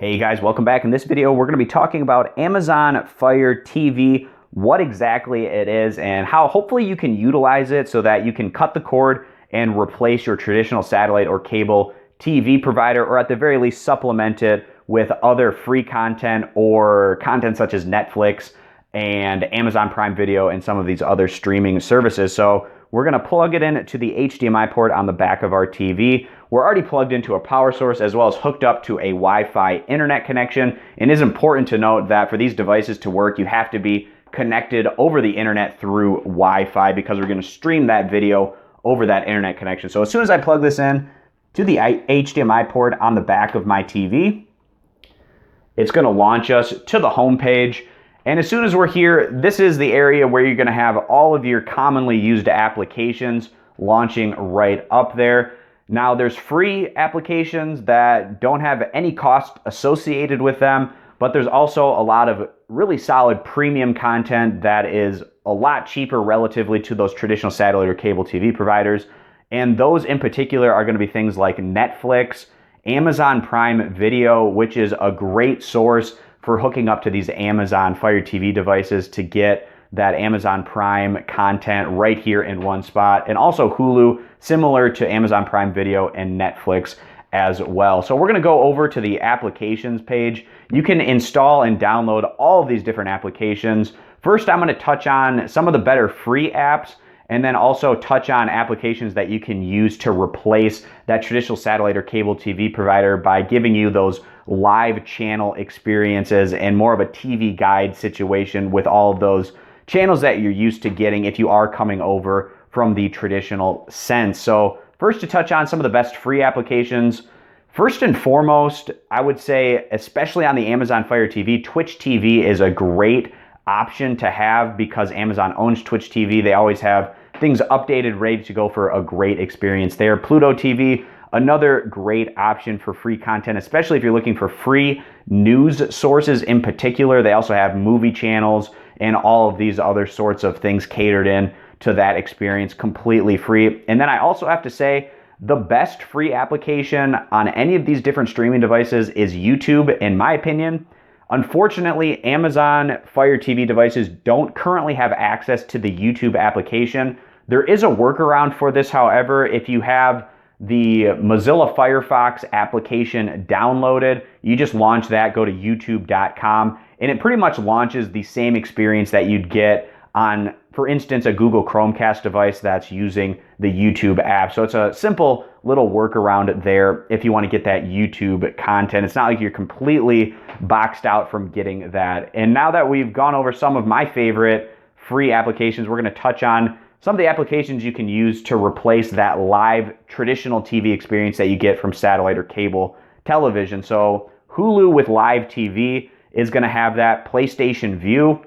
Hey guys, welcome back. In this video, we're going to be talking about Amazon Fire TV, what exactly it is, and how hopefully you can utilize it so that you can cut the cord and replace your traditional satellite or cable TV provider, or at the very least supplement it with other free content or content such as Netflix and Amazon Prime Video and some of these other streaming services. So we're going to plug it in to the HDMI port on the back of our TV. We're already plugged into a power source as well as hooked up to a Wi-Fi internet connection. And it is important to note that for these devices to work, you have to be connected over the internet through Wi-Fi because we're going to stream that video over that internet connection. So as soon as I plug this in to the HDMI port on the back of my TV, it's going to launch us to the home page. And as soon as we're here, this is the area where you're going to have all of your commonly used applications launching right up there. Now, there's free applications that don't have any cost associated with them, but there's also a lot of really solid premium content that is a lot cheaper relatively to those traditional satellite or cable TV providers. And those in particular are going to be things like Netflix, Amazon Prime Video, which is a great source for hooking up to these Amazon Fire TV devices to get that Amazon Prime content right here in one spot. And also Hulu, similar to Amazon Prime Video and Netflix as well. So we're going to go over to the applications page. You can install and download all of these different applications. First, I'm going to touch on some of the better free apps, and then also touch on applications that you can use to replace that traditional satellite or cable TV provider by giving you those live channel experiences and more of a TV guide situation with all of those channels that you're used to getting if you are coming over from the traditional sense. So first, to touch on some of the best free applications. First and foremost, I would say, especially on the Amazon Fire TV, Twitch TV is a great option to have because Amazon owns Twitch TV. They always have things updated, ready to go for a great experience there. Pluto TV, another great option for free content, especially if you're looking for free news sources in particular. They also have movie channels and all of these other sorts of things catered in to that experience, completely free. And then I also have to say, the best free application on any of these different streaming devices is YouTube, in my opinion. Unfortunately, Amazon Fire TV devices don't currently have access to the YouTube application. There is a workaround for this, however. If you have the Mozilla Firefox application downloaded, you just launch that, go to youtube.com, and it pretty much launches the same experience that you'd get on, for instance, a Google Chromecast device that's using the YouTube app. So it's a simple little workaround there if you want to get that YouTube content. It's not like you're completely boxed out from getting that. And now that we've gone over some of my favorite free applications, we're going to touch on some of the applications you can use to replace that live traditional TV experience that you get from satellite or cable television. So Hulu with live TV is going to have that, PlayStation View,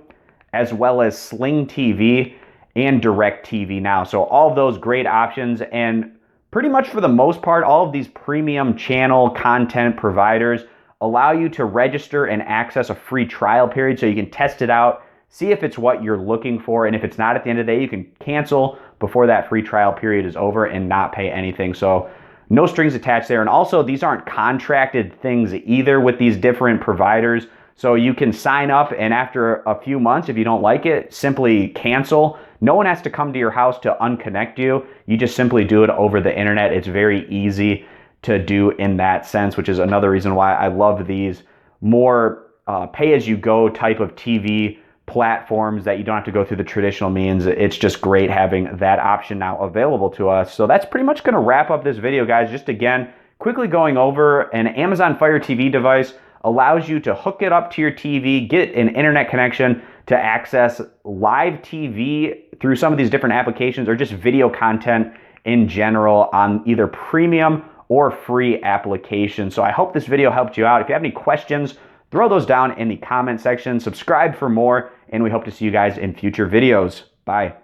as well as Sling TV and Direct TV Now. So all of those great options, and pretty much for the most part, all of these premium channel content providers allow you to register and access a free trial period so you can test it out, see if it's what you're looking for, and if it's not at the end of the day, you can cancel before that free trial period is over and not pay anything. So no strings attached there. And also, these aren't contracted things either with these different providers. So you can sign up, and after a few months, if you don't like it, simply cancel. No one has to come to your house to unconnect you. You just simply do it over the internet. It's very easy to do in that sense, which is another reason why I love these more pay-as-you-go type of TV platforms that you don't have to go through the traditional means. It's just great having that option now available to us. So that's pretty much going to wrap up this video, guys. Just again, quickly going over, an Amazon Fire TV device allows you to hook it up to your TV, get an internet connection to access live TV through some of these different applications or just video content in general on either premium or free applications. So I hope this video helped you out. If you have any questions, throw those down in the comment section. Subscribe for more, and we hope to see you guys in future videos. Bye.